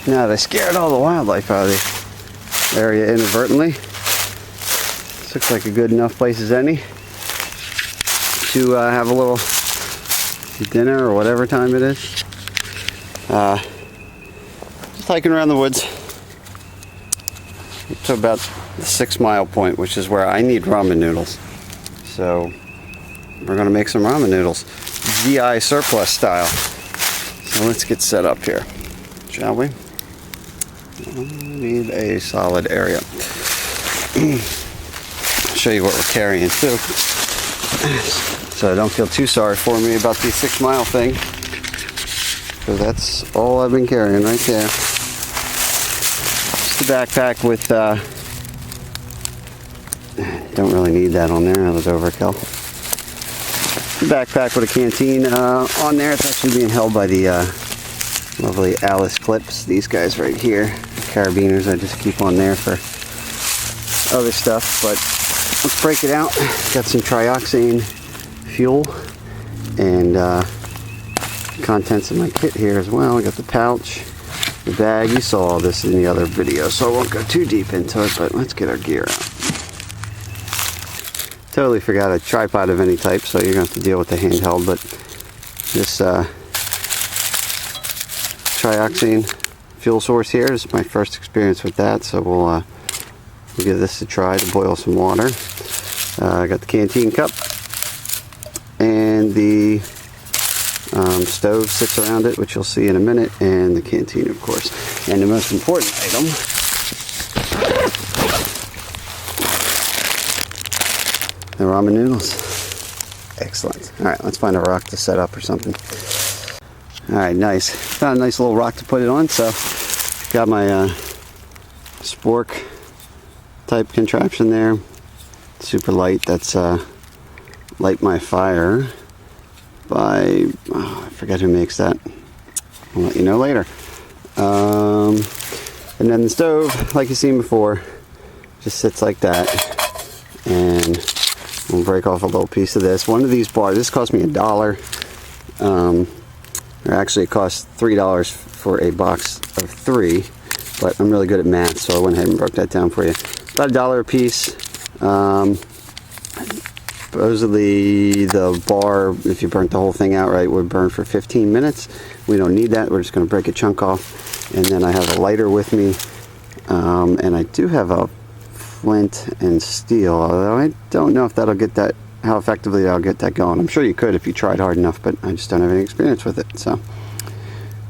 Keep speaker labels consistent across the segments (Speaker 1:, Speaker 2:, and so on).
Speaker 1: Now that I scared all the wildlife out of the area inadvertently, this looks like a good enough place as any to have a little dinner or whatever time it is. Just hiking around the woods to about the 6 mile point, which is where I need ramen noodles. So we're gonna make some ramen noodles, GI surplus style. So let's get set up here, shall we? We need a solid area. I'll show you what we're carrying too, so don't feel too sorry for me about the 6 mile thing, because that's all I've been carrying right there. Just a backpack with don't really need that on there, that was overkill. Backpack with a canteen on there. It's actually being held by the lovely Alice clips. These guys right here, carabiners, I just keep on there for other stuff. But let's break it out. Got some Trioxane fuel and contents of my kit here as well. I got the pouch, the bag. You saw all this in the other video, so I won't go too deep into it, but let's get our gear out. Totally forgot a tripod of any type, so you're going to have to deal with the handheld, but this Trioxane fuel source here is my first experience with that, so we'll give this a try to boil some water. I got the Canteen cup, and the stove sits around it, which you'll see in a minute, and the canteen, of course. And the most important item, the ramen noodles. Excellent. Alright, let's find a rock to set up or something. Alright, nice. Found a nice little rock to put it on, so got my spork type contraption there. Super light. That's light my fire by, I forget who makes that. I'll let you know later. And then the stove, like you've seen before, just sits like that. And we'll break off a little piece of this. One of these bars, this cost me $1. Or actually it cost $3 for a box of 3, but I'm really good at math, so I went ahead and broke that down for you. About $1 a piece. Supposedly the bar, if you burnt the whole thing out right, would burn for 15 minutes. We don't need that. We're just going to break a chunk off. And then I have a lighter with me, and I do have a flint and steel, although I don't know if that'll get that, how effectively I'll get that going. I'm sure you could if you tried hard enough, but I just don't have any experience with it. So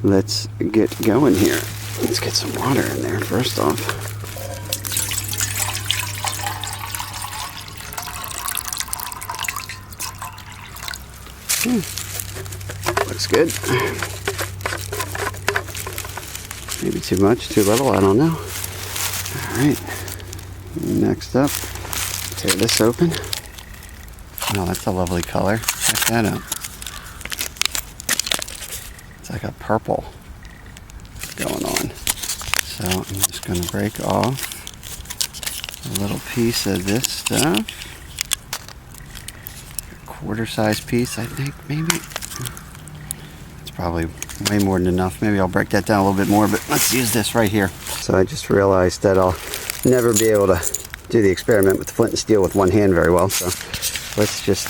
Speaker 1: let's get going here. Let's get some water in there first off. Looks good. Maybe too much, too little, I don't know. Alright, next up, tear this open. Oh, that's a lovely color. Check that out. It's like a purple going on. So I'm just going to break off a little piece of this stuff. A quarter size piece, I think, maybe. It's probably way more than enough. Maybe I'll break that down a little bit more, but let's use this right here. So I just realized that I'll never be able to do the experiment with the flint and steel with one hand very well, so let's just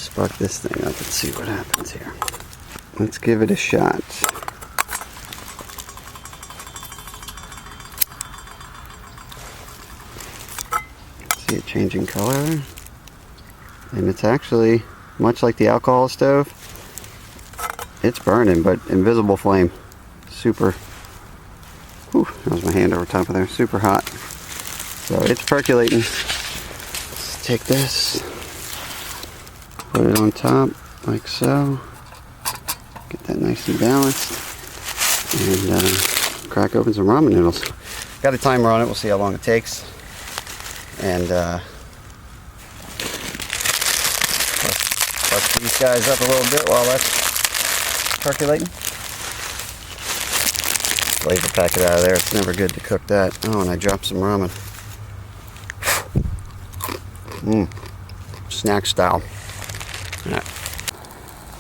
Speaker 1: spark this thing up and see what happens here. Let's give it a shot. See it changing color, and it's actually much like the alcohol stove. It's burning, but invisible flame. Super. Whew, that was my hand over top of there. Super hot. So it's percolating. Let's take this, put it on top like so. Get that nice and balanced, and crack open some ramen noodles. Got a timer on it. We'll see how long it takes. And let's these guys up a little bit while that's percolating. Flavor packet out of there. It's never good to cook that. Oh, and I dropped some ramen. Snack style. Right.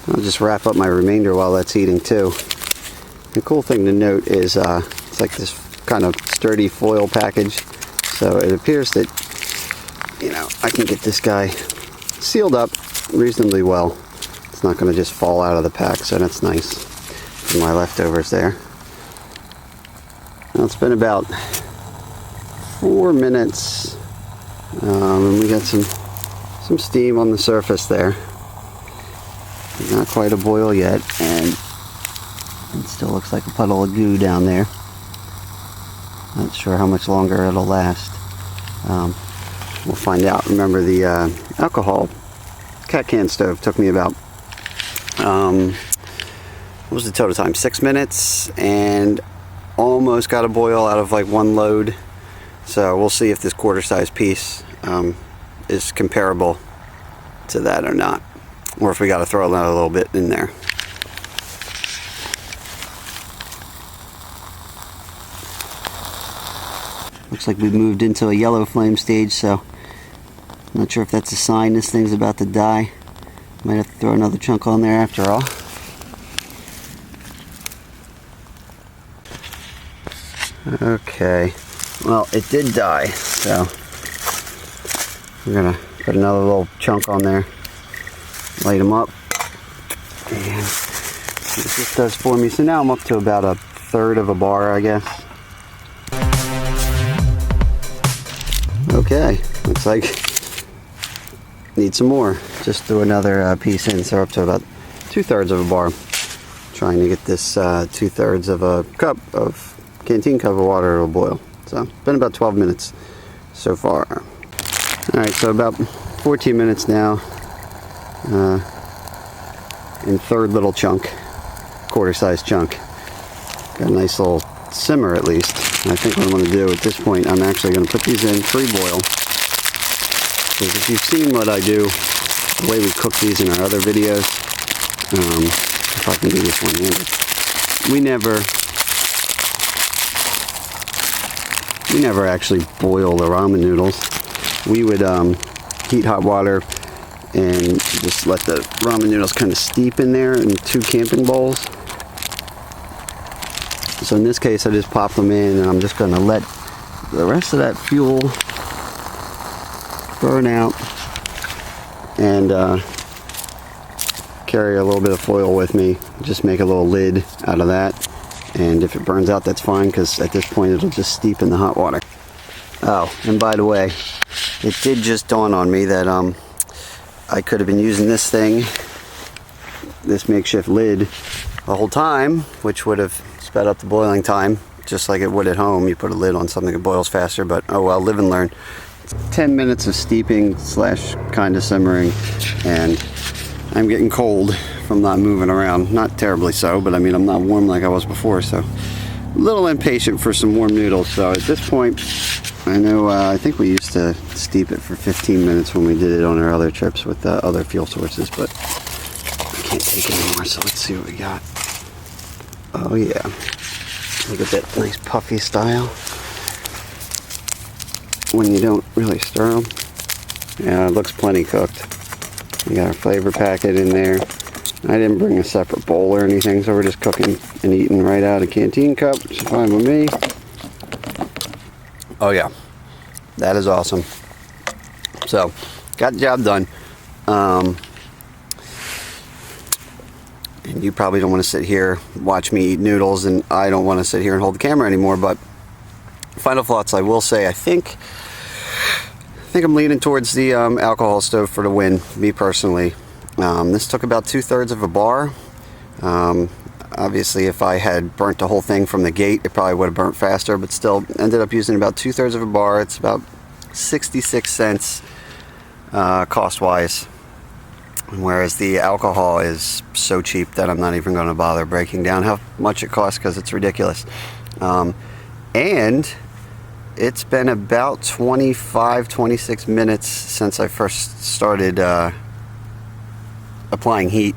Speaker 1: I'll just wrap up my remainder while that's heating too. The cool thing to note is it's like this kind of sturdy foil package, so it appears that, you know, I can get this guy sealed up reasonably well. It's not going to just fall out of the pack, so that's nice for my leftovers there. Now it's been about 4 minutes, and we got some steam on the surface there. Not quite a boil yet, and it still looks like a puddle of goo down there. Not sure how much longer it'll last. We'll find out. Remember, the alcohol cat can stove took me about, what was the total time? 6 minutes, and almost got a boil out of like one load. So we'll see if this quarter size piece is comparable to that or not, or if we got to throw another little bit in there. Looks like we've moved into a yellow flame stage, so I'm not sure if that's a sign this thing's about to die. Might have to throw another chunk on there after all. Okay, well, it did die, so we're gonna put another little chunk on there, light them up, and see what this does for me. So now I'm up to about 1/3 of a bar, I guess. Okay, looks like need some more. Just threw another piece in, so we're up to about 2/3 of a bar. Trying to get this 2/3 of a cup of Canteen cup of water to a boil. So it's been about 12 minutes so far. All right, so about 14 minutes now, in third little chunk, quarter size chunk. Got a nice little simmer at least. And I think what I'm going to do at this point, I'm actually going to put these in pre-boil. Because if you've seen what I do, the way we cook these in our other videos, if I can do this one-handed, we never actually boil the ramen noodles. We would heat hot water and just let the ramen noodles kind of steep in there in 2 camping bowls. So in this case, I just pop them in, and I'm just going to let the rest of that fuel burn out, and carry a little bit of foil with me. Just make a little lid out of that, and if it burns out, that's fine, because at this point it'll just steep in the hot water. Oh, and by the way, it did just dawn on me that I could have been using this thing, this makeshift lid, the whole time, which would have sped up the boiling time just like it would at home. You put a lid on something, it boils faster, but oh well, live and learn. 10 minutes of steeping slash kind of simmering, and I'm getting cold from not moving around. Not terribly so, but I mean, I'm not warm like I was before, so a little impatient for some warm noodles. So at this point, I know I think we used to steep it for 15 minutes when we did it on our other trips with other fuel sources, but I can't take it anymore, so let's see what we got. Oh yeah, look at that nice puffy style when you don't really stir them. Yeah, it looks plenty cooked. We got our flavor packet in there. I didn't bring a separate bowl or anything, so we're just cooking and eating right out of a Canteen cup, which is fine with me. Oh yeah, that is awesome. So, got the job done. And you probably don't want to sit here, watch me eat noodles, and I don't want to sit here and hold the camera anymore, but final thoughts, I will say, I think I'm leaning towards the alcohol stove for the win, me personally. This took about 2/3 of a bar. Obviously, if I had burnt the whole thing from the gate, it probably would have burnt faster, but still ended up using about 2/3 of a bar. It's about 66 cents cost-wise, whereas the alcohol is so cheap that I'm not even going to bother breaking down how much it costs, because it's ridiculous. And it's been about 25-26 minutes since I first started applying heat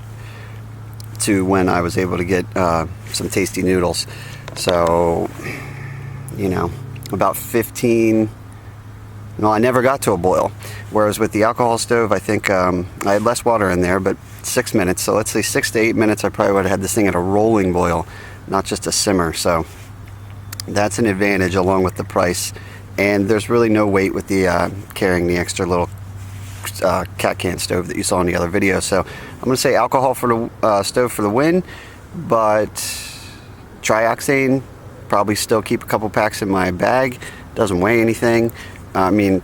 Speaker 1: to when I was able to get some tasty noodles. So, you know, about 15. No, I never got to a boil. Whereas with the alcohol stove, I think I had less water in there, but 6 minutes. So let's say 6 to 8 minutes, I probably would have had this thing at a rolling boil. not just a simmer. So that's an advantage along with the price. And there's really no weight with the carrying the extra little cat can stove that you saw in the other video. So I'm going to say alcohol for the stove for the win, but Trioxane, probably still keep a couple packs in my bag. Doesn't weigh anything. I mean,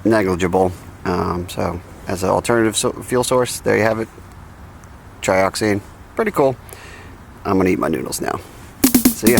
Speaker 1: negligible. So as an alternative fuel source, there you have it. Trioxane, pretty cool. I'm gonna eat my noodles now. See ya.